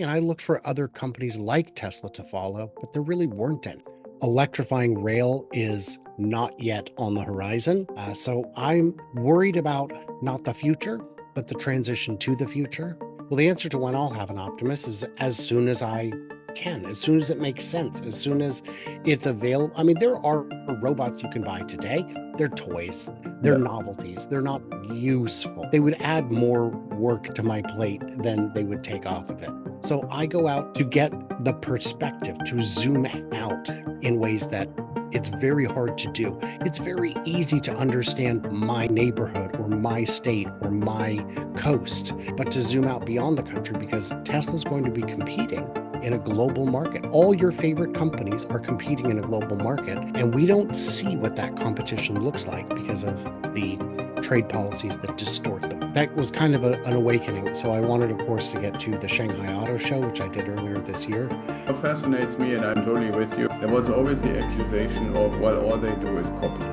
and I looked for other companies like Tesla to follow, but there really weren't any. Electrifying rail is not yet on the horizon. So I'm worried about not the future, but the transition to the future. Well, the answer to when I'll have an Optimus is as soon as I can, as soon as it makes sense, as soon as it's available. I mean, there are robots you can buy today. They're toys, they're Yeah. novelties, they're not useful. They would add more work to my plate than they would take off of it. So I go out to get the perspective, to zoom out in ways that it's very hard to do. It's very easy to understand my neighborhood or my state or my coast, but to zoom out beyond the country because Tesla's going to be competing in a global market. All your favorite companies are competing in a global market, and we don't see what that competition looks like because of the trade policies that distort them. That was kind of an awakening. So I wanted, of course, to get to the Shanghai Auto Show, which I did earlier this year. What fascinates me, and I'm totally with you, there was always the accusation of, well, all they do is copy.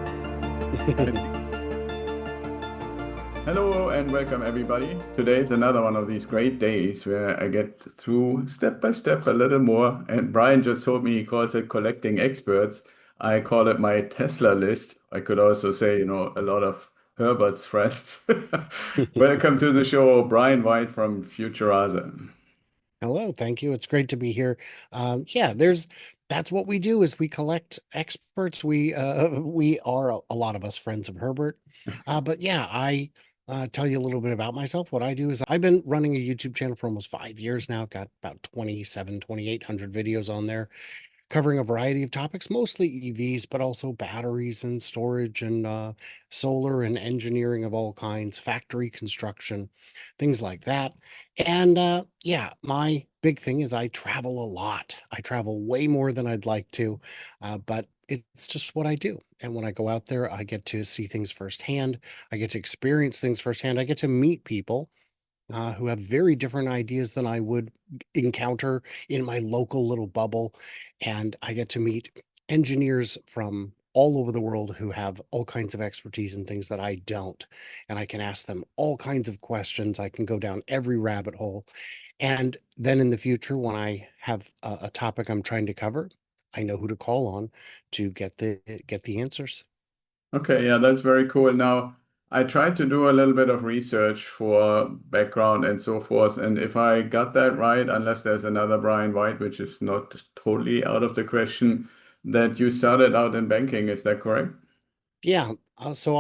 Hello and welcome everybody. Today is another one of these great days where I get through step by step a little more. And Brian just told me he calls it collecting experts. I call it my Tesla list. I could also say, a lot of Herbert's friends. Welcome to the show, Brian White from futureaza. Hello, thank you. It's great to be here. Yeah, that's what we do is we collect experts. We are a lot of us friends of Herbert. But yeah, I tell you a little bit about myself. What I do is I've been running a YouTube channel for almost 5 years now. I've got about 2,800 videos on there covering a variety of topics, mostly EVs, but also batteries and storage and solar and engineering of all kinds, factory construction, things like that. And yeah, my big thing is I travel a lot. I travel way more than I'd like to, but it's just what I do. And when I go out there, I get to see things firsthand. I get to experience things firsthand. I get to meet people who have very different ideas than I would encounter in my local little bubble. And I get to meet engineers from all over the world who have all kinds of expertise in things that I don't. And I can ask them all kinds of questions. I can go down every rabbit hole. And then in the future, when I have a topic I'm trying to cover, I know who to call on to get the answers. Okay, yeah, that's very cool. Now, I tried to do a little bit of research for background and so forth, and if I got that right, unless there's another Brian White, which is not totally out of the question, that you started out in banking, is that correct? Yeah. So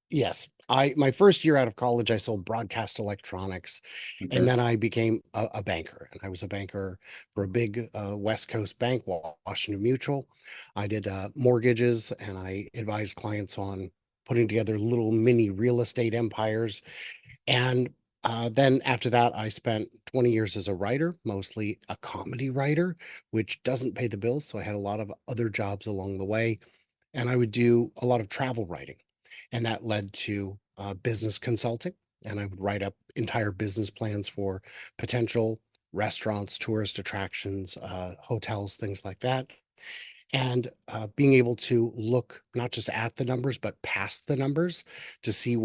yes. My first year out of college, I sold broadcast electronics, and Okay. then I became a banker. And I was a banker for a big West Coast bank, Washington Mutual. I did mortgages, and I advised clients on putting together little mini real estate empires. And then after that, I spent 20 years as a writer, mostly a comedy writer, which doesn't pay the bills. So I had a lot of other jobs along the way, and I would do a lot of travel writing. And that led to business consulting. And I would write up entire business plans for potential restaurants, tourist attractions, hotels, things like that. And being able to look not just at the numbers, but past the numbers to see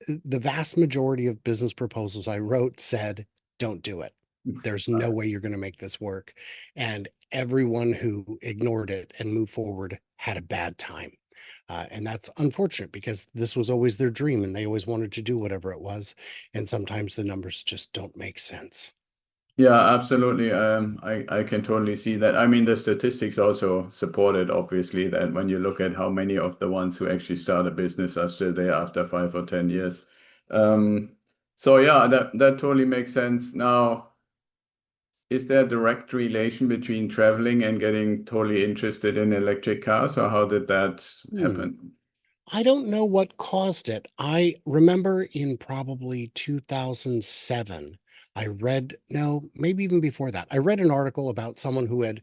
the vast majority of business proposals I wrote said, don't do it. There's no way you're going to make this work. And everyone who ignored it and moved forward had a bad time. And that's unfortunate because this was always their dream and they always wanted to do whatever it was. And sometimes the numbers just don't make sense. Yeah, absolutely. I can totally see that. I mean, the statistics also support it, obviously, that when you look at how many of the ones who actually start a business are still there after 5 or 10 years. Um, so yeah, that totally makes sense. Now, is there a direct relation between traveling and getting totally interested in electric cars, or how did that Hmm. happen? I don't know what caused it. I remember in probably 2007, I read, no, maybe even before that, I read an article about someone who had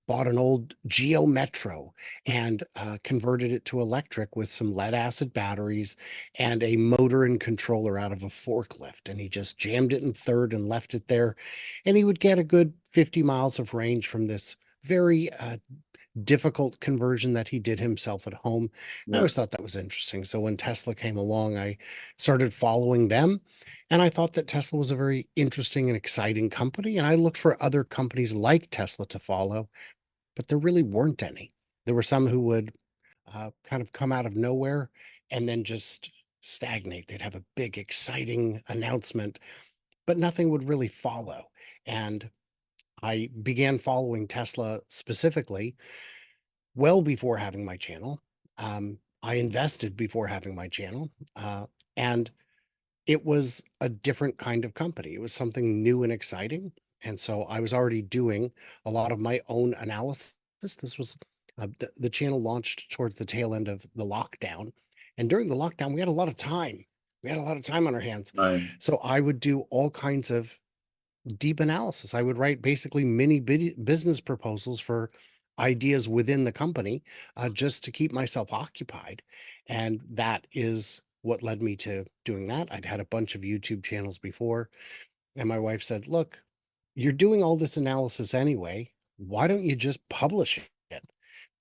bought an old Geo Metro and converted it to electric with some lead acid batteries and a motor and controller out of a forklift. And he just jammed it in third and left it there. And he would get a good 50 miles of range from this very difficult conversion that he did himself at home. I Yeah. always thought that was interesting. So when Tesla came along, I started following them. And I thought that Tesla was a very interesting and exciting company. And I looked for other companies like Tesla to follow, but there really weren't any. There were some who would kind of come out of nowhere and then just stagnate. They'd have a big, exciting announcement, but nothing would really follow. And I began following Tesla specifically well before having my channel. I invested before having my channel, and it was a different kind of company. It was something new and exciting. And so I was already doing a lot of my own analysis. This was the channel launched towards the tail end of the lockdown. And during the lockdown, we had a lot of time. We had a lot of time on our hands. Right. So I would do all kinds of deep analysis. I would write basically mini business proposals for ideas within the company just to keep myself occupied. And that is what led me to doing that. I'd had a bunch of YouTube channels before, and my wife said, "Look, you're doing all this analysis anyway. Why don't you just publish it?"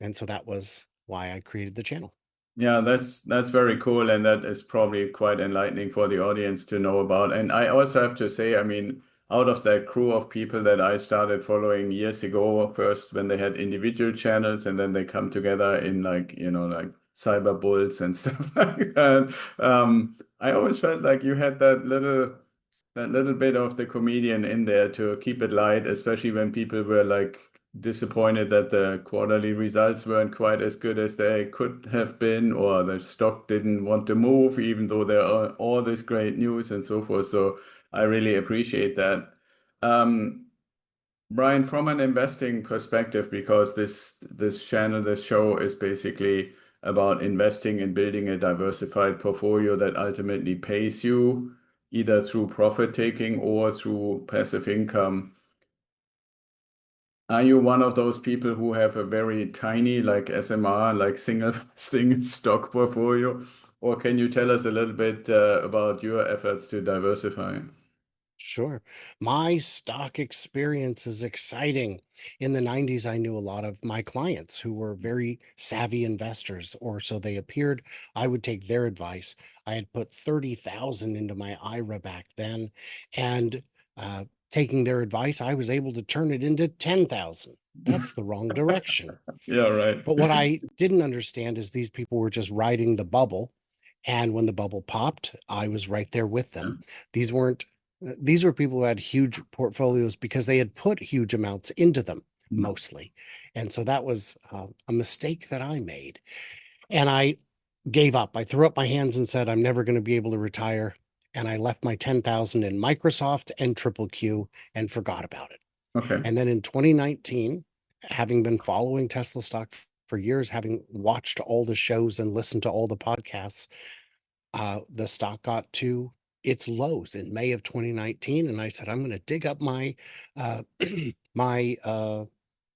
And so that was why I created the channel. Yeah, that's very cool, and that is probably quite enlightening for the audience to know about. And I also have to say, I mean, out of that crew of people that I started following years ago, first when they had individual channels, and then they come together in like, like cyber bulls and stuff like that. I always felt like you had that little bit of the comedian in there to keep it light, especially when people were like disappointed that the quarterly results weren't quite as good as they could have been, or the stock didn't want to move, even though there are all this great news and so forth. So I really appreciate that. Um, Brian, from an investing perspective, because this channel, this show is basically about investing and building a diversified portfolio that ultimately pays you either through profit taking or through passive income. Are you one of those people who have a very tiny, like SMR, like single stock portfolio? Or can you tell us a little bit about your efforts to diversify? Sure. My stock experience is exciting. In the 90s, I knew a lot of my clients who were very savvy investors, or so they appeared. I would take their advice. I had put 30,000 into my IRA back then, and taking their advice, I was able to turn it into 10,000. That's the wrong direction. Yeah, right. But what I didn't understand is these people were just riding the bubble. And when the bubble popped, I was right there with Yeah. them. These weren't, these were people who had huge portfolios because they had put huge amounts into them mostly. And so that was a mistake that I made. And I gave up. I threw up my hands and said, I'm never going to be able to retire. And I left my 10,000 in Microsoft and Triple Q and forgot about it. Okay. And then in 2019, having been following Tesla stock for years, having watched all the shows and listened to all the podcasts, the stock got to its lows in May of 2019. And I said, I'm going to dig up my uh, my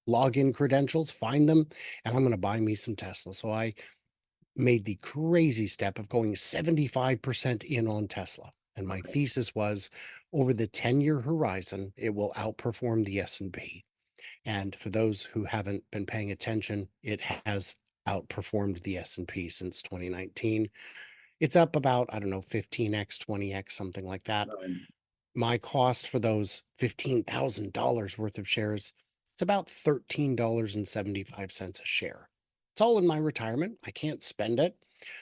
login credentials, find them, and I'm going to buy me some Tesla. So I made the crazy step of going 75% in on Tesla. And my Okay. thesis was over the 10-year horizon, it will outperform the S&P. And for those who haven't been paying attention, it has outperformed the S&P since 2019. It's up about, I don't know, 15x, 20x, something like that. Right. My cost for those $15,000 worth of shares, it's about $13.75 a share. It's all in my retirement. I can't spend it.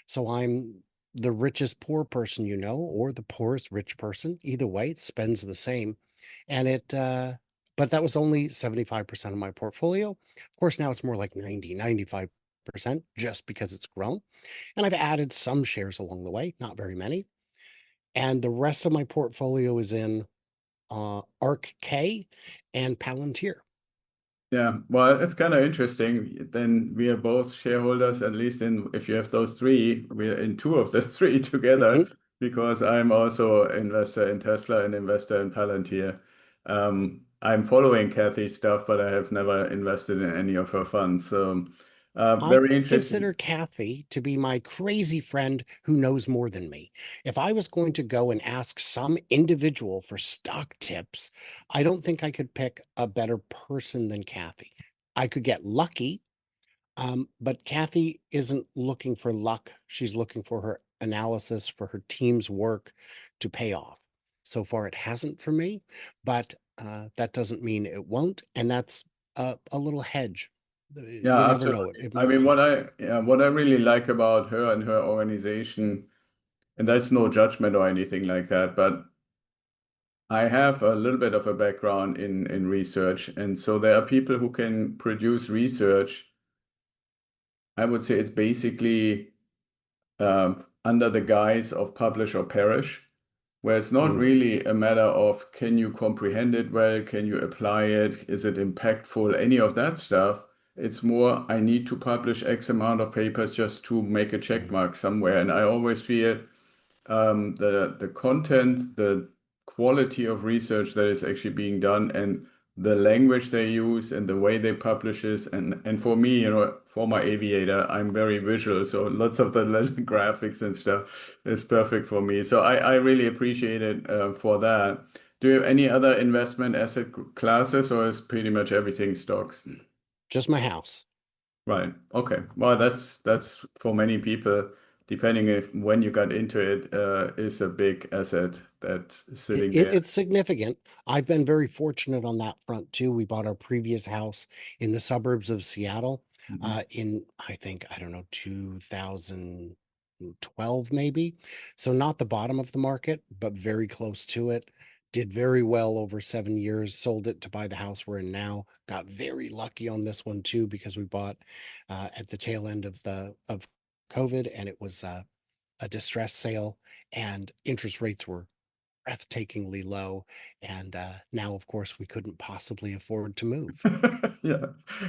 So I'm the richest poor person you know, or the poorest rich person. Either way, it spends the same. And but that was only 75% of my portfolio. Of course, now it's more like 95% just because it's grown. And I've added some shares along the way, not very many. And the rest of my portfolio is in ARC K and Palantir. Yeah, well, it's kind of interesting. Then we are both shareholders, at least in if you have those three, we're in two of the three together Mhm. because I'm also investor in Tesla and investor in Palantir. I'm following Kathy's stuff, but I have never invested in any of her funds. So, I very interesting. consider Kathy to be my crazy friend who knows more than me. If I was going to go and ask some individual for stock tips, I don't think I could pick a better person than Kathy. I could get lucky. But Kathy isn't looking for luck. She's looking for her analysis, for her team's work to pay off. So far, it hasn't for me, but that doesn't mean it won't. And that's a little hedge. You Yeah, never know it. absolutely. It I might mean, come. what I really like about her and her organization, and that's no judgment or anything like that, but I have a little bit of a background in research, and so there are people who can produce research. I would say it's basically under the guise of publish or perish, where it's not Mm, really a matter of can you comprehend it well, can you apply it, is it impactful, any of that stuff. It's more, I need to publish X amount of papers just to make a check mm. mark somewhere. And I always feel the content, the quality of research that is actually being done, and the language they use and the way they publish this. And for me, former aviator, I'm very visual, so lots of the little graphics and stuff is perfect for me. So I really appreciate it for that. Do you have any other investment asset classes, or is pretty much everything stocks? Just my house. Right. Okay. Well, that's for many people, depending if when you got into it, is a big asset that's It, sitting it, there. it's significant. I've been very fortunate on that front too. We bought our previous house in the suburbs of Seattle Mhm. in, I think, I don't know, 2012 maybe. So not the bottom of the market, but very close to it. Did very well over 7 years, sold it to buy the house we're in now. Got very lucky on this one too, because we bought at the tail end of of COVID, and it was a distress sale, and interest rates were breathtakingly low. And now, of course, we couldn't possibly afford to move. Yeah.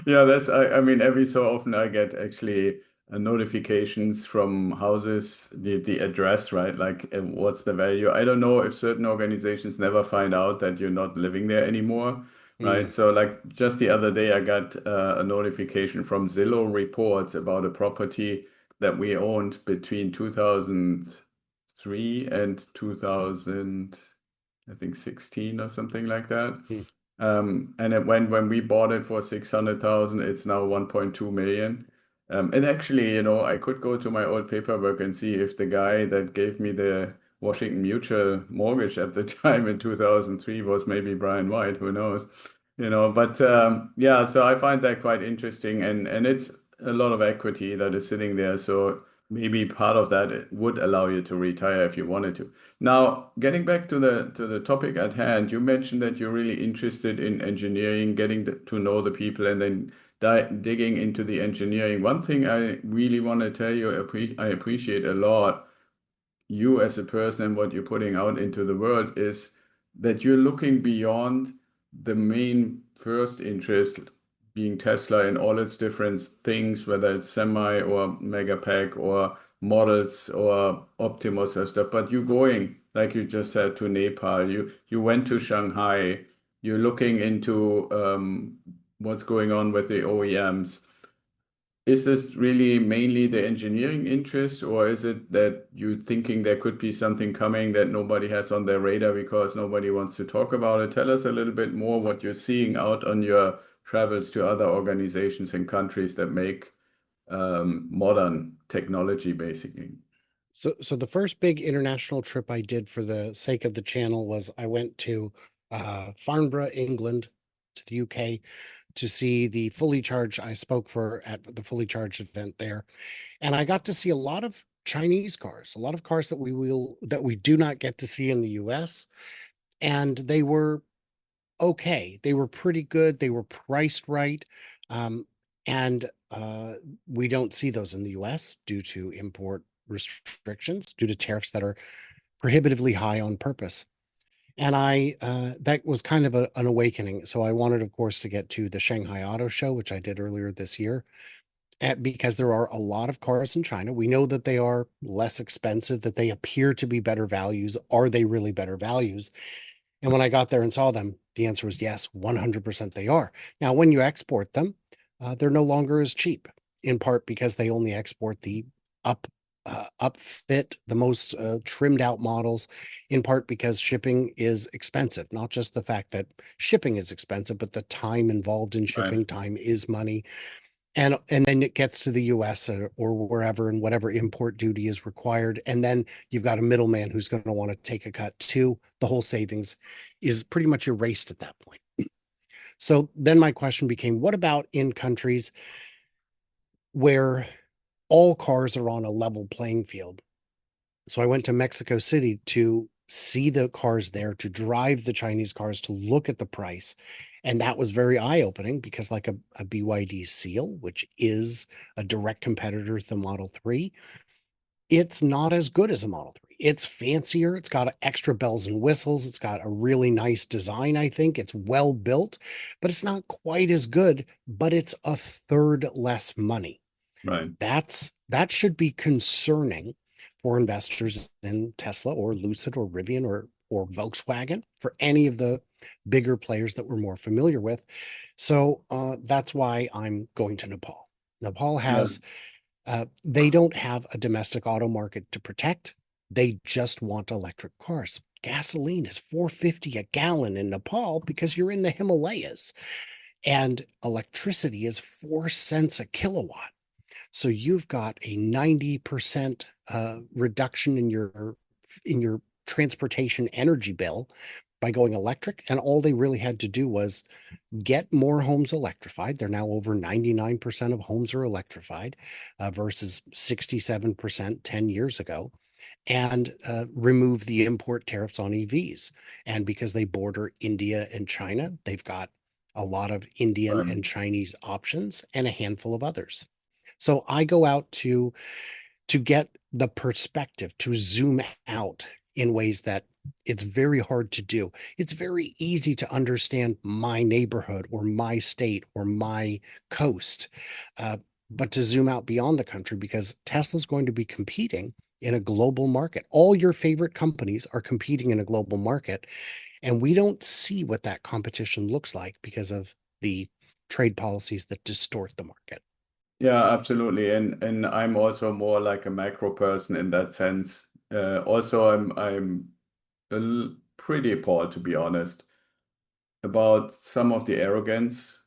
Yeah, I mean, every so often I get actually notifications from houses, the address, right? Like, what's the value? I don't know if certain organizations never find out that you're not living there anymore, right? Mm, So, like, just the other day, I got a notification from Zillow Reports about a property that we owned between 2003 and 2000, I think 16 or something like that. mm. And it went when we bought it for 600,000, it's now 1.2 million. And actually, I could go to my old paperwork and see if the guy that gave me the Washington Mutual mortgage at the time in 2003 was maybe Brian White, who knows? But yeah, so I find that quite interesting, and it's a lot of equity that is sitting there. So maybe part of that would allow you to retire if you wanted to. Now, getting back to the topic at hand, you mentioned that you're really interested in engineering, getting to know the people, and then digging into the engineering. One thing I really want to tell you, I appreciate a lot you as a person and what you're putting out into the world is that you're looking beyond the main first interest being Tesla and all its different things, whether it's semi or Megapack or models or Optimus or stuff. But you're going, like you just said, to Nepal. You went to Shanghai. You're looking into what's going on with the OEMs. Is this really mainly the engineering interest, or is it that you're thinking there could be something coming that nobody has on their radar because nobody wants to talk about it? Tell us a little bit more what you're seeing out on your travels to other organizations and countries that make modern technology, basically. So the first big international trip I did for the sake of the channel was I went to Farnborough, England, to the UK to see the fully charged. I spoke for at the fully charged event there, and I got to see a lot of Chinese cars, a lot of cars that we do not get to see in the US. And they were okay. They were pretty good. They were priced right. Um, and we don't see those in the US due to import restrictions, due to tariffs that are prohibitively high on purpose. And that was kind of an awakening. So I wanted, of course, to get to the Shanghai Auto Show, which I did earlier this year, because there are a lot of cars in China. We know that they are less expensive, that they appear to be better values. Are they really better values? And when I got there and saw them, the answer was yes, 100% they are. Now, when you export them, they're no longer as cheap, in part because they only export the up upfit, the most trimmed out models, in part because shipping is expensive. Not just the fact that shipping is expensive, but the time involved in Right. shipping. Time is money. and then it gets to the US or wherever, and whatever import duty is required. And then you've got a middleman who's going to want to take a cut too. The whole savings is pretty much erased at that point. So then my question became, what about in countries where all cars are on a level playing field? So I went to Mexico City to see the cars there, to drive the Chinese cars, to look at the price. And that was very eye-opening because, like a BYD Seal, which is a direct competitor to the Model 3, it's not as good as a Model 3. It's fancier. It's got extra bells and whistles. It's got a really nice design, I think. It's well built, but it's not quite as good, but it's a third less money. Right. That should be concerning for investors in Tesla or Lucid or Rivian or Volkswagen, for any of the bigger players that we're more familiar with. So that's why I'm going to Nepal. Nepal Yeah. has they don't have a domestic auto market to protect. They just want electric cars. Gasoline is $4.50 a gallon in Nepal because you're in the Himalayas, and electricity is 4 cents a kilowatt. So you've got a 90% reduction in your transportation energy bill by going electric. And all they really had to do was get more homes electrified. They're now over 99% of homes are electrified versus 67% 10 years ago, and remove the import tariffs on EVs. And because they border India and China, they've got a lot of Indian Right. and Chinese options and a handful of others. So I go out to get the perspective, to zoom out in ways that it's very hard to do. It's very easy to understand my neighborhood or my state or my coast, uh, but to zoom out beyond the country, because Tesla's going to be competing in a global market. All your favorite companies are competing in a global market, and we don't see what that competition looks like because of the trade policies that distort the market. Yeah, absolutely. And I'm also more like a macro person in that sense. Also, I'm pretty appalled, to be honest, about some of the arrogance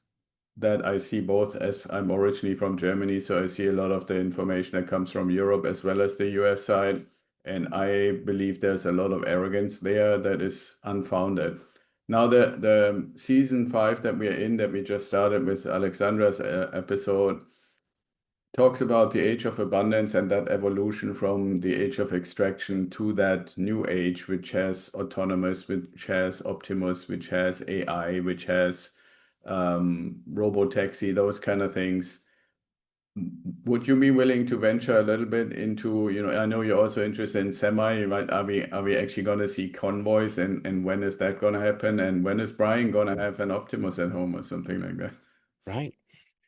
that I see, both as I'm originally from Germany, so I see a lot of the information that comes from Europe as well as the US side. And I believe there's a lot of arrogance there that is unfounded. Now, the season 5 that we are in, that we just started with Alexandra's episode, talks about the age of abundance and that evolution from the age of extraction to that new age, which has autonomous, which has Optimus, which has AI, which has Robotaxi, those kind of things. Would you be willing to venture a little bit into, I know you're also interested in semi, right? Are we actually going to see convoys, and when is that going to happen? And when is Brian going to have an Optimus at home or something like that? Right.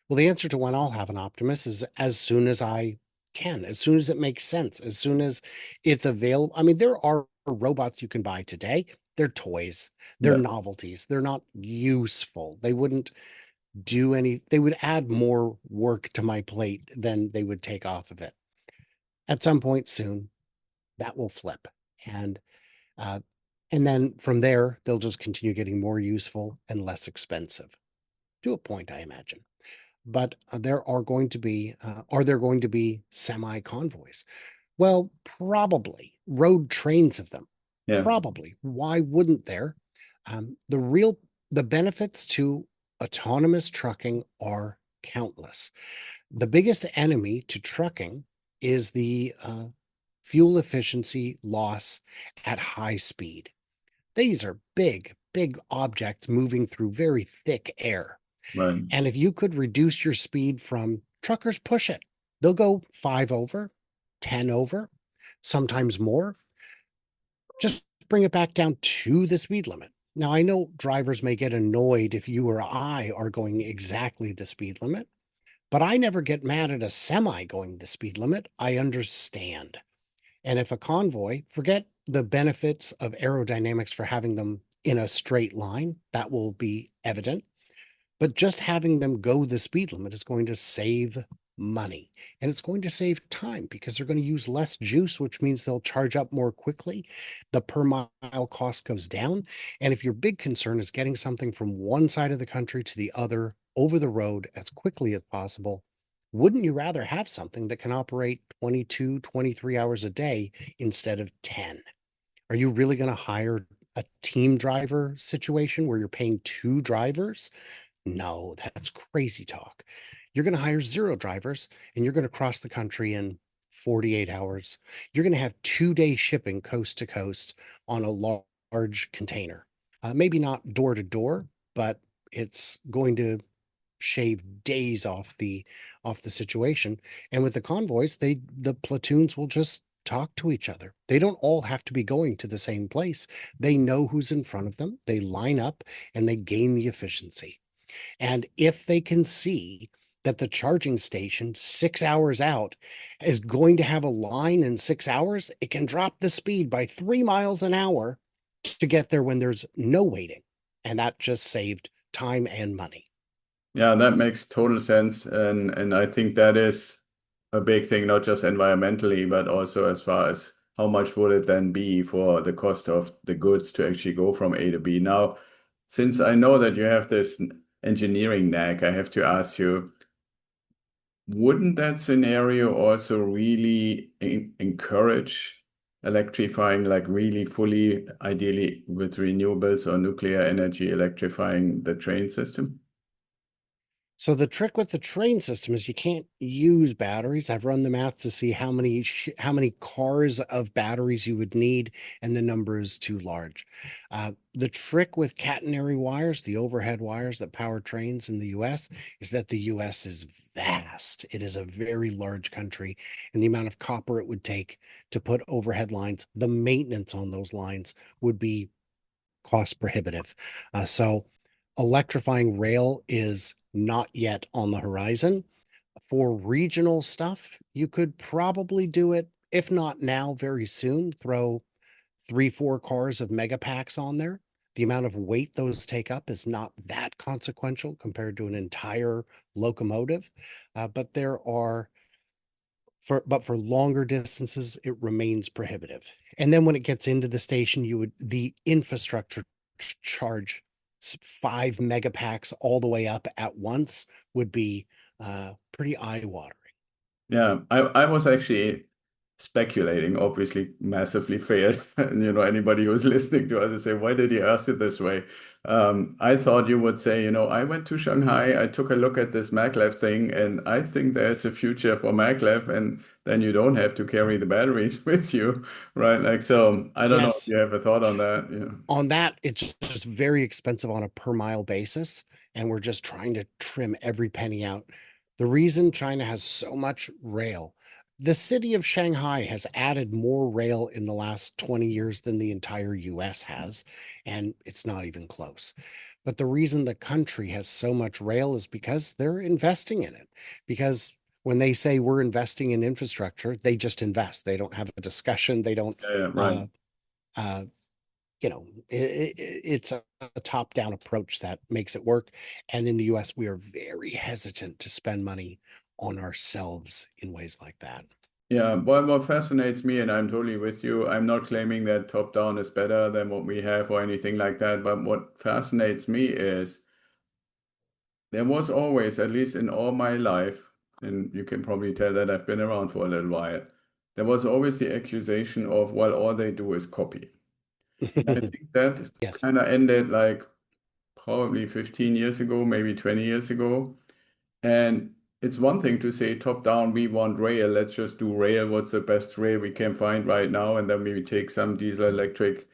Well, the answer to when I'll have an Optimus is as soon as I can, as soon as it makes sense, as soon as it's available. I mean, there are robots you can buy today. They're toys, they're Yeah, novelties, they're not useful. They wouldn't they would add more work to my plate than they would take off of it. At some point soon, that will flip. And uh, and then from there, they'll just continue getting more useful and less expensive to a point, I imagine. But are there going to be semi convoys? Well, probably road trains of them. yeah, Probably. Why wouldn't there? The real the benefits to autonomous trucking are countless. The biggest enemy to trucking is the fuel efficiency loss at high speed. These are big, big objects moving through very thick air. right. And if you could reduce your speed from truckers push it, they'll go 5 over, 10 over, sometimes more. Just bring it back down to the speed limit. Now, I know drivers may get annoyed if you or I are going exactly the speed limit, but I never get mad at a semi going the speed limit. I understand. And if a convoy, forget the benefits of aerodynamics for having them in a straight line, that will be evident. But just having them go the speed limit is going to save money, and it's going to save time because they're going to use less juice, which means they'll charge up more quickly. The per mile cost goes down. And if your big concern is getting something from one side of the country to the other over the road as quickly as possible, Wouldn't you rather have something that can operate 22, 23 hours a day instead of 10? Are you really going to hire a team driver situation where you're paying two drivers? No, that's crazy talk. You're going to hire zero drivers and you're going to cross the country in 48 hours. You're going to have 2 day shipping coast to coast on a large container. Maybe not door to door, but it's going to shave days off the situation. And with the convoys, the platoons will just talk to each other. They don't all have to be going to the same place. They know who's in front of them. They line up and they gain the efficiency. And if they can see that the charging station 6 hours out is going to have a line in 6 hours, it can drop the speed by 3 miles an hour to get there when there's no waiting. And that just saved time and money. Yeah, that makes total sense. And I think that is a big thing, not just environmentally, but also as far as how much would it then be for the cost of the goods to actually go from A to B. Now, since I know that you have this engineering knack, I have to ask you, wouldn't that scenario also really encourage electrifying, like really fully, ideally with renewables or nuclear energy, electrifying the train system? So the trick with the train system is you can't use batteries. I've run the math to see how many cars of batteries you would need, and the number is too large. The trick with catenary wires, the overhead wires that power trains in the U.S., is that the U.S. is vast. It is a very large country, and the amount of copper it would take to put overhead lines, the maintenance on those lines would be cost prohibitive. So electrifying rail is not yet on the horizon. For regional stuff, you could probably do it, if not now, very soon. Throw 3, 4 cars of Megapacks on there. The amount of weight those take up is not that consequential compared to an entire locomotive. But there are for longer distances, it remains prohibitive. And then when it gets into the station, the infrastructure charge 5 Megapacks all the way up at once would be pretty eye-watering. Yeah, I was actually speculating, obviously massively failed. And anybody who's listening to us is say, why did you ask it this way? I thought you would say, I went to Shanghai, I took a look at this Maglev thing, and I think there's a future for Maglev, and then you don't have to carry the batteries with you, right? Like, so I don't know if Yes, you have a thought on that. on that, it's just very expensive on a per mile basis, and we're just trying to trim every penny out. The reason China has so much rail, the city of Shanghai has added more rail in the last 20 years than the entire US has, and it's not even close. But the reason the country has so much rail is because they're investing in it. Because when they say we're investing in infrastructure, they just invest. They don't have a discussion. They don't Yeah, yeah, right. uh, uh, it's a top-down approach that makes it work. And in the US, we are very hesitant to spend money on ourselves in ways like that. Yeah, well, what fascinates me, and I'm totally with you, I'm not claiming that top-down is better than what we have or anything like that, but what fascinates me is there was always, at least in all my life, and you can probably tell that I've been around for a little while, there was always the accusation of, well, all they do is copy. And I think that Yes. kind of ended like probably 15 years ago, maybe 20 years ago. And it's one thing to say top down, we want rail, let's just do rail. What's the best rail we can find right now? And then maybe take some diesel electric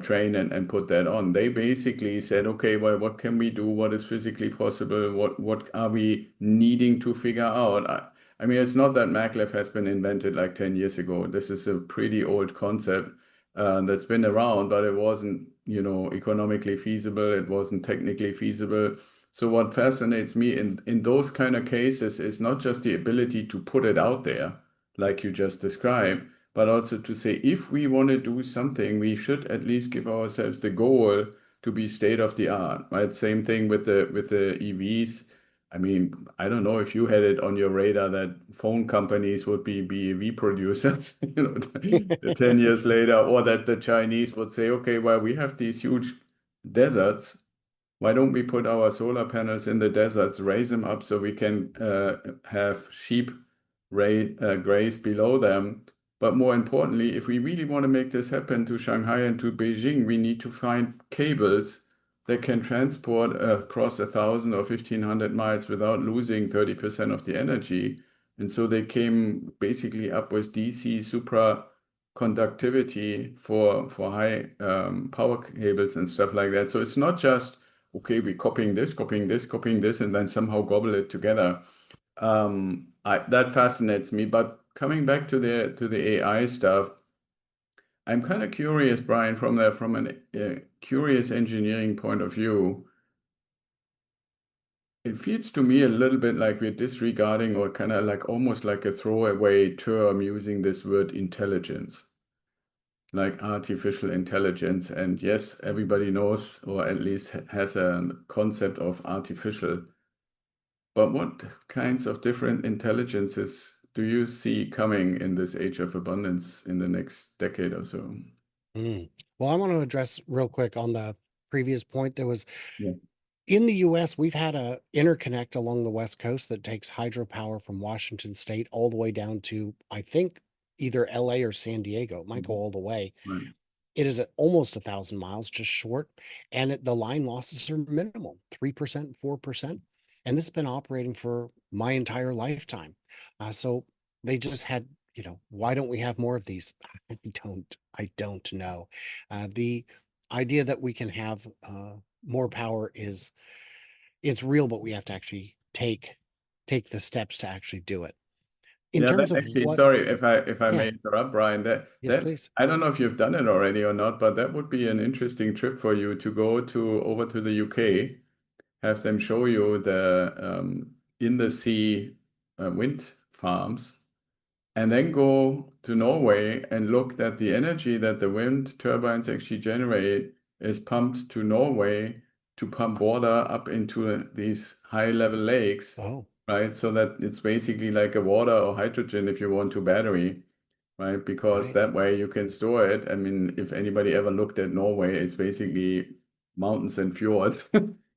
train and put that on. They basically said, okay, well, what can we do? What is physically possible? What are we needing to figure out? I mean, it's not that maglev has been invented like 10 years ago. This is a pretty old concept that's been around, but it wasn't, economically feasible. It wasn't technically feasible. So what fascinates me in those kind of cases is not just the ability to put it out there, like you just described, but also to say if we want to do something, we should at least give ourselves the goal to be state of the art, right? Same thing with the EVs. I mean, I don't know if you had it on your radar that phone companies would be BEV producers, 10 years later, or that the Chinese would say, okay, well, we have these huge deserts why don't we put our solar panels in the deserts, raise them up so we can have sheep graze below them? But more importantly, if we really want to make this happen to Shanghai and to Beijing, we need to find cables that can transport across 1,000 or 1,500 miles without losing 30% of the energy. And so they came basically up with DC supraconductivity for high power cables and stuff like that. So it's not just, okay, we're copying this, copying this, copying this, and then somehow gobble it together. That fascinates me. But coming back to the AI stuff, I'm kind of curious, Brian, from an curious engineering point of view. It feels to me a little bit like we're disregarding or kind of like almost like a throwaway term using this word intelligence, like artificial intelligence. And yes, everybody knows or at least has a concept of artificial. But what kinds of different intelligences do you see coming in this age of abundance in the next decade or so? Mm. Well, I want to address real quick on the previous point. There was Yeah. in the US, we've had a interconnect along the West Coast that takes hydropower from Washington State all the way down to, I think, either LA or San Diego. It might go Mhm. all the way. Right. It is at almost 1,000 miles, just short, and the line losses are minimal, 3%, 4%. And this has been operating for my entire lifetime. So they just had, why don't we have more of these? I don't know. The idea that we can have more power is it's real, but we have to actually take the steps to actually do it. In Yeah, terms that of actually, what, sorry if I yeah, may interrupt, Brian. That yes, that please. I don't know if you've done it already or not, but that would be an interesting trip for you to go to over to the UK, have them show you the in the sea wind farms, and then go to Norway and look that the energy that the wind turbines actually generate is pumped to Norway to pump water up into these high level lakes, Oh, right? So that it's basically like a water or hydrogen if you want to battery, right? Because right. that way you can store it. I mean, if anybody ever looked at Norway, it's basically mountains and fjords.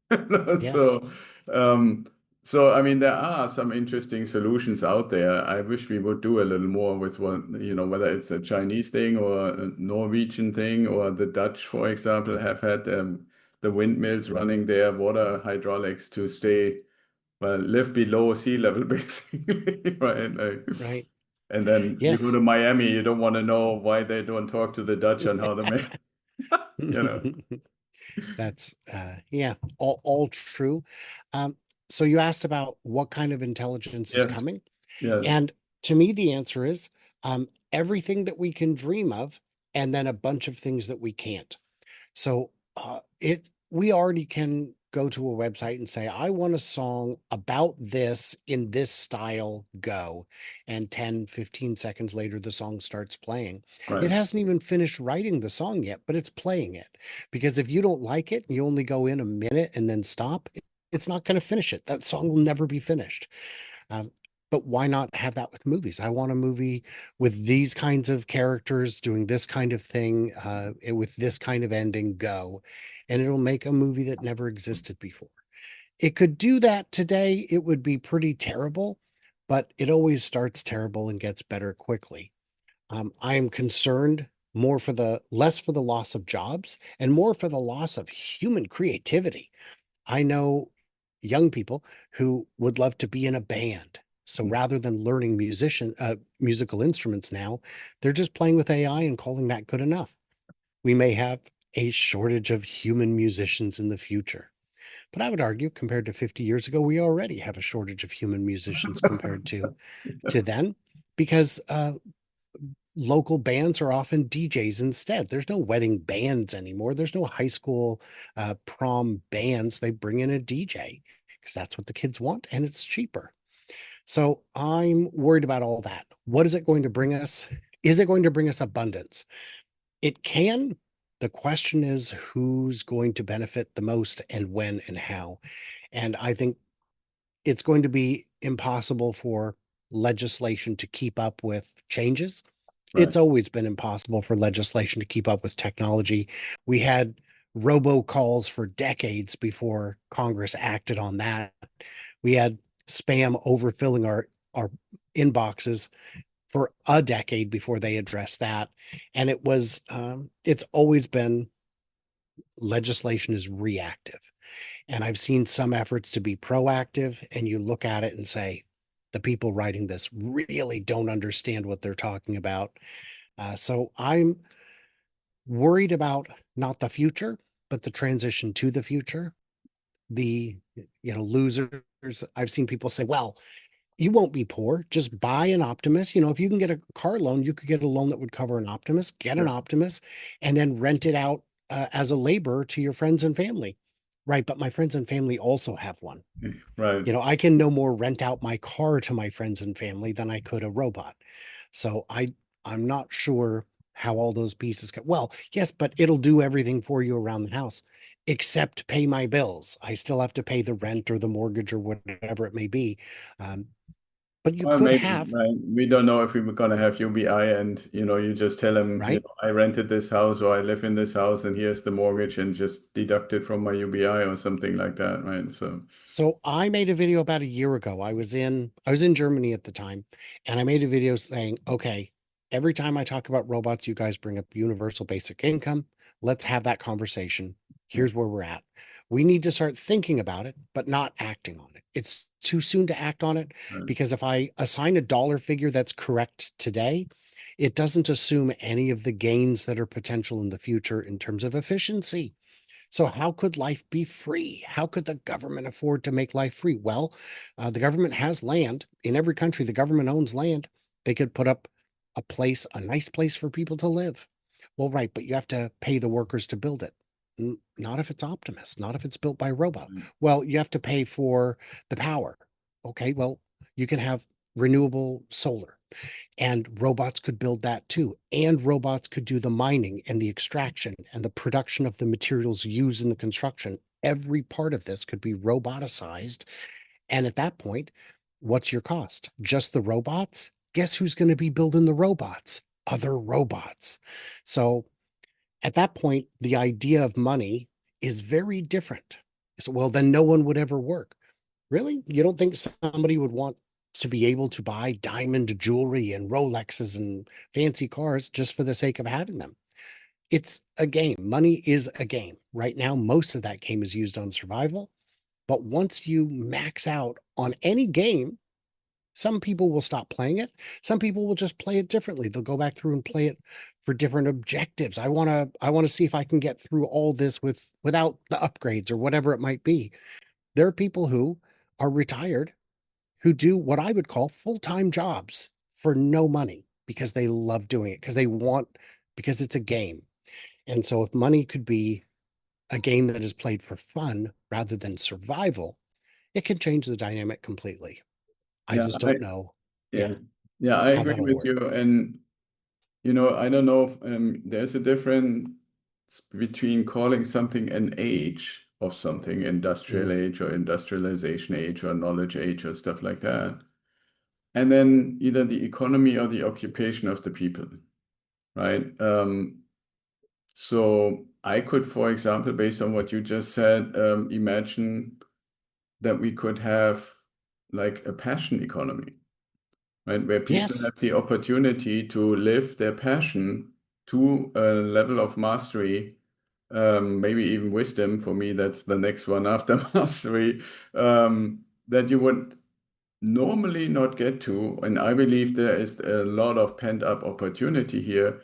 Yes. So, um, so I mean, there are some interesting solutions out there. I wish we would do a little more with one, whether it's a Chinese thing or a Norwegian thing, or the Dutch, for example, have had the windmills running their water hydraulics to stay, well, live below sea level, basically, right? Like, Right. and then you go Yes. to Miami, you don't want to know why they don't talk to the Dutch on how to make, you know. That's yeah, all true. Um, so you asked about what kind of intelligence is Yes, coming, yes, and to me the answer is everything that we can dream of, and then a bunch of things that we can't. So it we already can go to a website and say, I want a song about this in this style, go. And 10, 15 seconds later, the song starts playing. It right. hasn't even finished writing the song yet, but it's playing it. Because if you don't like it, you only go in a minute and then stop, it's not going to finish it. That song will never be finished. Um, but why not have that with movies? I want a movie with these kinds of characters doing this kind of thing, with this kind of ending, go. And it'll make a movie that never existed before. It could do that today. It would be pretty terrible, but it always starts terrible and gets better quickly. I am concerned less for the loss of jobs and more for the loss of human creativity. I know young people who would love to be in a band. So rather than learning musical instruments now, they're just playing with AI and calling that good enough. We may have a shortage of human musicians in the future. But I would argue, compared to 50 years ago, we already have a shortage of human musicians compared to then, because local bands are often DJs instead. There's no wedding bands anymore. There's no high school prom bands. They bring in a DJ because that's what the kids want and it's cheaper. So I'm worried about all that. What is it going to bring us? Is it going to bring us abundance? It can. The question is who's going to benefit the most and when and how. And I think it's going to be impossible for legislation to keep up with changes. Right. It's always been impossible for legislation to keep up with technology. We had robocalls for decades before Congress acted on that. We had spam overfilling our inboxes for a decade before they addressed that. And it's always been legislation is reactive. And I've seen some efforts to be proactive, and you look at it and say, the people writing this really don't understand what they're talking about. So I'm worried about not the future, but the transition to the future. The losers. I've seen people say, well, you won't be poor. Just buy an Optimus. If you can get a car loan, you could get a loan that would cover an Optimus, get an Yeah. Optimus, and then rent it out as a laborer to your friends and family. Right. But my friends and family also have one. Right. I can no more rent out my car to my friends and family than I could a robot. So I'm not sure how all those pieces go. Well, yes, but it'll do everything for you around the house, except pay my bills. I still have to pay the rent or the mortgage or whatever it may be. Um, but you Well, could maybe, have, right? We don't know if we were going to have UBI and, you just tell them, right? I rented this house or I live in this house and here's the mortgage and just deduct it from my UBI or something like that, right? So, So I made a video about a year ago. I was in Germany at the time, and I made a video saying, okay, every time I talk about robots, you guys bring up universal basic income. Let's have that conversation. yeah, Here's where we're at. We need to start thinking about it, but not acting on it. It's too soon to act on it right. because if I assign a dollar figure that's correct today, it doesn't assume any of the gains that are potential in the future in terms of efficiency. So, how could life be free? How could the government afford to make life free? Well, the government has land in every country. The government owns land. They could put up a nice place for people to live. Well, right, but you have to pay the workers to build it. Not if it's Optimus, not if it's built by a robot. Right. Well, you have to pay for the power. Okay, well, you can have renewable solar. And robots could build that too. And robots could do the mining and the extraction and the production of the materials used in the construction. Every part of this could be roboticized. And at that point, what's your cost? Just the robots? Guess who's going to be building the robots? Other robots. So at that point, the idea of money is very different. So, well, then no one would ever work. Really? You don't think somebody would want to be able to buy diamond jewelry and Rolexes and fancy cars just for the sake of having them? It's a game. Money is a game. Right now, most of that game is used on survival. But once you max out on any game, some people will stop playing it. Some people will just play it differently. They'll go back through and play it for different objectives. I want to see if I can get through all this without the upgrades or whatever it might be. There are people who are retired who do what I would call full-time jobs for no money because they love doing it, because it's a game. And so if money could be a game that is played for fun rather than survival, it can change the dynamic completely. I Yeah, just don't know, yeah, yeah, yeah, I how agree that'll with work. you. And, I don't know if there's a difference between calling something an age of something, industrial Mm, age or industrialization age or knowledge age or stuff like that. And then either the economy or the occupation of the people, right? So I could, for example, based on what you just said, imagine that we could have like a passion economy, right? Where people yes, have the opportunity to live their passion to a level of mastery, maybe even wisdom. For me, that's the next one after mastery, that you would normally not get to. And I believe there is a lot of pent-up opportunity here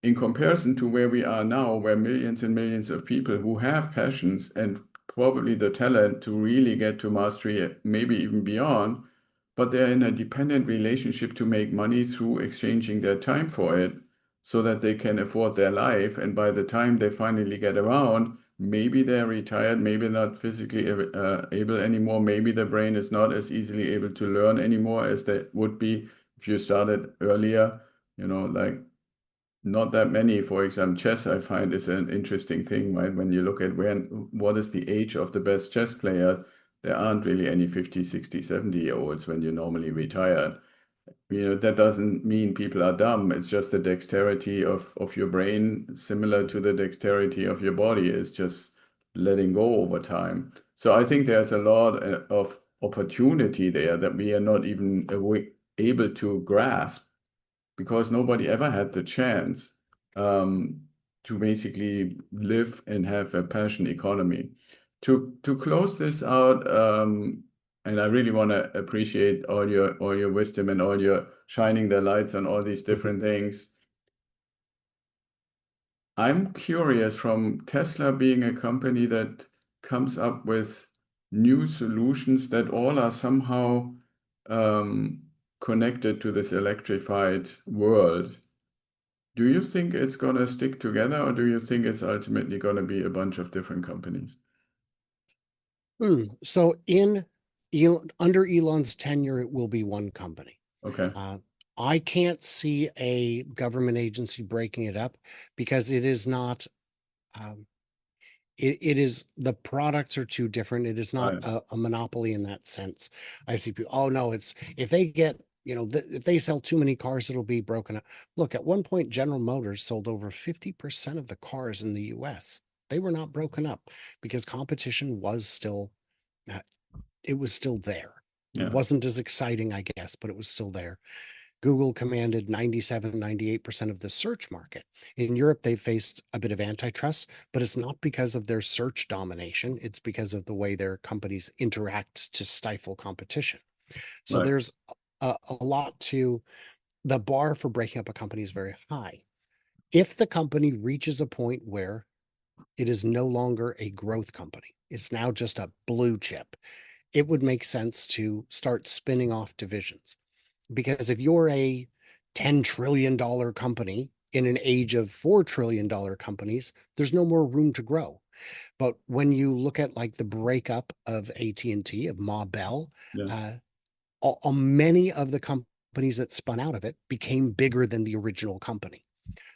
in comparison to where we are now, where millions and millions of people who have passions and probably the talent to really get to mastery, maybe even beyond, but they're in a dependent relationship to make money through exchanging their time for it so that they can afford their life. And by the time they finally get around, maybe they're retired, maybe not physically able anymore, maybe the brain is not as easily able to learn anymore as they would be if you started earlier. Like not that many. For example, chess, I find is an interesting thing, right? When you look at what is the age of the best chess player, there aren't really any 50, 60, 70-year-olds when you normally retire. that doesn't mean people are dumb. It's just the dexterity of your brain, similar to the dexterity of your body, is just letting go over time. So I think there's a lot of opportunity there that we are not even able to grasp because nobody ever had the chance um, to basically live and have a passion economy. To close this out, and I really want to appreciate all your wisdom and all your shining the lights on all these Mhm. different things. I'm curious from Tesla being a company that comes up with new solutions that all are somehow um, connected to this electrified world. Do you think it's going to stick together, or do you think it's ultimately going to be a bunch of different companies? So under Elon's tenure, it will be one company. Okay. Uh, I can't see a government agency breaking it up because it is not. Um, it is the products are too different. It is not Right. a monopoly in that sense. I see people. Oh no, it's if they get if they sell too many cars, it'll be broken up. Look, at one point, General Motors sold over 50% of the cars in the U.S. They were not broken up because competition was still uh, it was still there. It Yeah. wasn't as exciting, I guess, but it was still there. Google commanded 97, 98% of the search market. In Europe, they faced a bit of antitrust, but it's not because of their search domination. It's because of the way their companies interact to stifle competition. So Right. there's a lot to the bar for breaking up a company is very high. If the company reaches a point where it is no longer a growth company, it's now just a blue chip, it would make sense to start spinning off divisions. Because if you're a $10 trillion company in an age of $4 trillion companies, there's no more room to grow. But when you look at like the breakup of AT&T, of Ma Bell, Yeah. uh, many of the companies that spun out of it became bigger than the original company.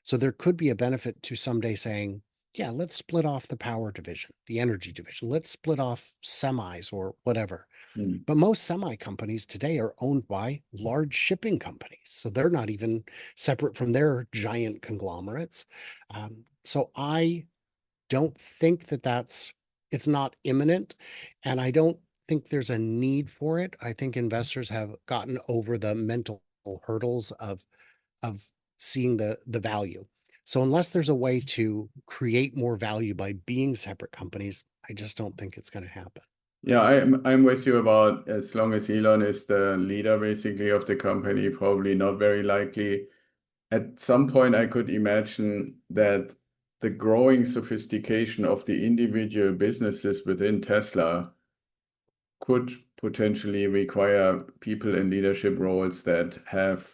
So there could be a benefit to someday saying, yeah, let's split off the power division, the energy division. Let's split off semis or whatever. Mm. But most semi companies today are owned by large shipping companies. So they're not even separate from their giant conglomerates. So I don't think that it's not imminent. And I don't think there's a need for it. I think investors have gotten over the mental hurdles of seeing the value. So unless there's a way to create more value by being separate companies, I just don't think it's going to happen. Yeah, I'm with you about as long as Elon is the leader basically of the company, probably not very likely. At some point, I could imagine that the growing sophistication of the individual businesses within Tesla could potentially require people in leadership roles that have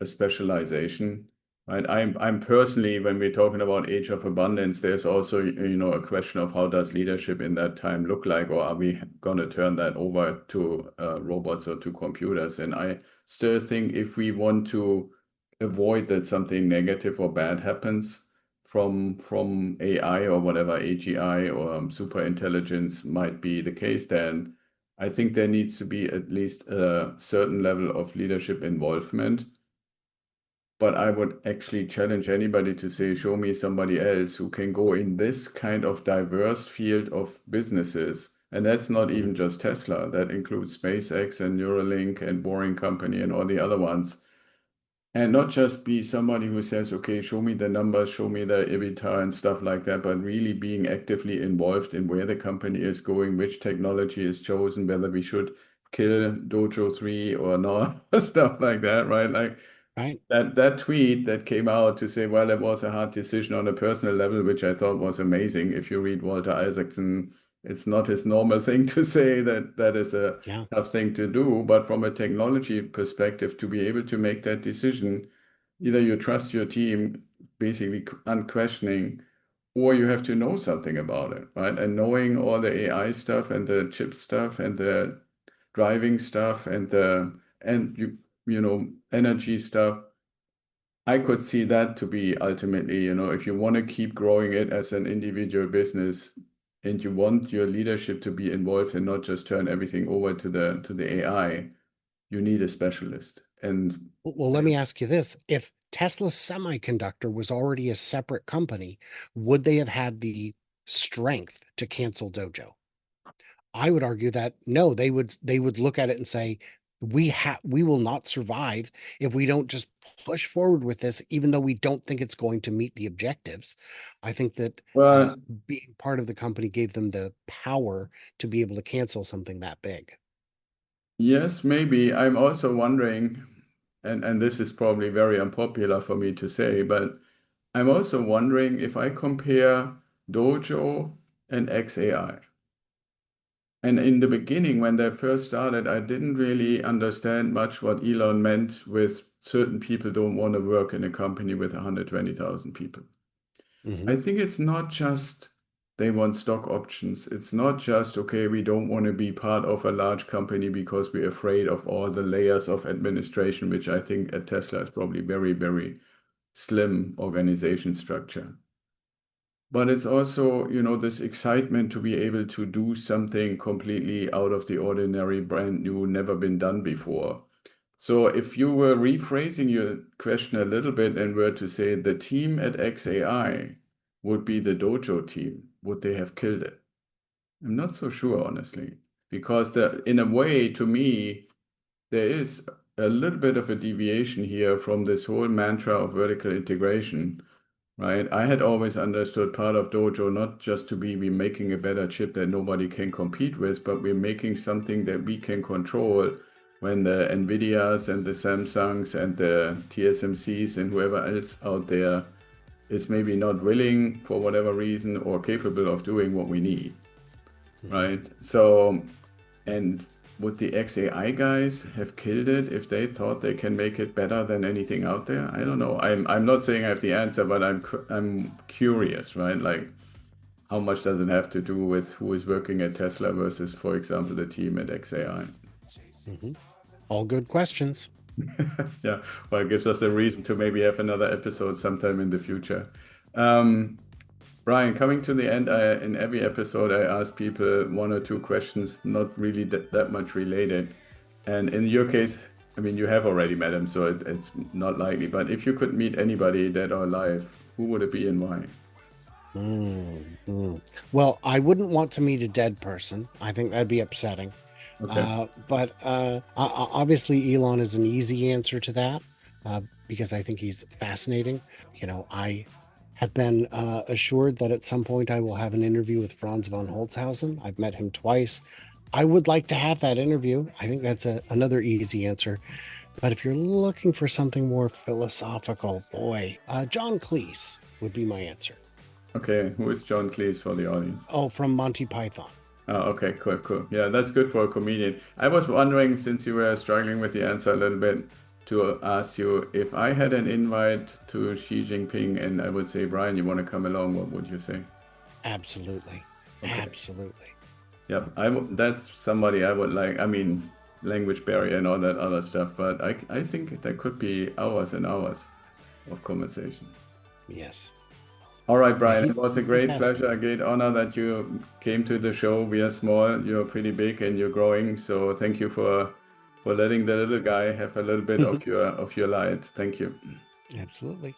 a specialization. Right? I'm personally, when we're talking about age of abundance, there's also, a question of how does leadership in that time look like, or are we going to turn that over to robots or to computers? And I still think if we want to avoid that something negative or bad happens from AI or whatever AGI or super intelligence might be the case, then I think there needs to be at least a certain level of leadership involvement. But I would actually challenge anybody to say, show me somebody else who can go in this kind of diverse field of businesses. And that's not Mhm. even just Tesla, that includes SpaceX and Neuralink and Boring Company and all the other ones. And not just be somebody who says, okay, show me the numbers, show me the EBITDA and stuff like that, but really being actively involved in where the company is going, which technology is chosen, whether we should kill Dojo 3 or not, stuff like that, right? Like Right? that tweet that came out to say, well, it was a hard decision on a personal level, which I thought was amazing. If you read Walter Isaacson, it's not his normal thing to say that that is a Yeah. tough thing to do. But from a technology perspective, to be able to make that decision, either you trust your team, basically unquestioning, or you have to know something about it, right? And knowing all the AI stuff and the chip stuff and the driving stuff and energy stuff, I could see that to be ultimately, if you want to keep growing it as an individual business and you want your leadership to be involved and not just turn everything over to the AI, you need a specialist. And Well, let me ask you this. If Tesla Semiconductor was already a separate company, would they have had the strength to cancel Dojo? I would argue that no, they would look at it and say, we will not survive if we don't just push forward with this, even though we don't think it's going to meet the objectives. I think that well, being part of the company gave them the power to be able to cancel something that big. yes, maybe. I'm also wondering, and this is probably very unpopular for me to say, but I'm also wondering if I compare Dojo and XAI. And in the beginning, when they first started, I didn't really understand much what Elon meant with certain people don't want to work in a company with 120,000 people. Hmm. I think it's not just they want stock options. It's not just, okay, we don't want to be part of a large company because we're afraid of all the layers of administration, which I think at Tesla is probably very, very slim organization structure. But it's also, this excitement to be able to do something completely out of the ordinary, brand new, never been done before. So if you were rephrasing your question a little bit and were to say the team at XAI would be the Dojo team, would they have killed it? I'm not so sure, honestly, because in a way, to me, there is a little bit of a deviation here from this whole mantra of vertical integration. Right. I had always understood part of Dojo not just to be we making a better chip that nobody can compete with, but we're making something that we can control when the NVIDIAs and the Samsungs and the TSMCs and whoever else out there is maybe not willing for whatever reason or capable of doing what we need. Hmm. Right. So, and would the XAI guys have killed it if they thought they can make it better than anything out there? I don't know. I'm not saying I have the answer, but I'm curious, right? Like, how much does it have to do with who is working at Tesla versus, for example, the team at XAI? Hmm. All good questions. Yeah, well, it gives us a reason to maybe have another episode sometime in the future. Um, Brian, coming to the end, in every episode, I ask people one or two questions, not really that much related. And in your case, I mean, you have already met him, so it's not likely. But if you could meet anybody dead or alive, who would it be and why? Mm. Well, I wouldn't want to meet a dead person. I think that'd be upsetting. Okay. Obviously, Elon is an easy answer to that because I think he's fascinating. I have been assured that at some point I will have an interview with Franz von Holzhausen. I've met him twice. I would like to have that interview. I think that's another easy answer. But if you're looking for something more philosophical, boy, John Cleese would be my answer. Okay. Who is John Cleese for the audience? Oh, from Monty Python. Oh, okay, cool, cool. Yeah, that's good for a comedian. I was wondering, since you were struggling with the answer a little bit, to ask you if I had an invite to Xi Jinping and I would say, Brian, you want to come along, what would you say? Absolutely. Okay. Absolutely. Yeah, that's somebody I would like. I mean, language barrier and all that other stuff, but I think there could be hours and hours of conversation. Yes. All right, Yeah, Brian, it was a he'd be great pleasure, a fascinating. great honor that you came to the show. We are small, you're pretty big, and you're growing. So thank you for letting the little guy have a little bit of your light. Thank you. Absolutely.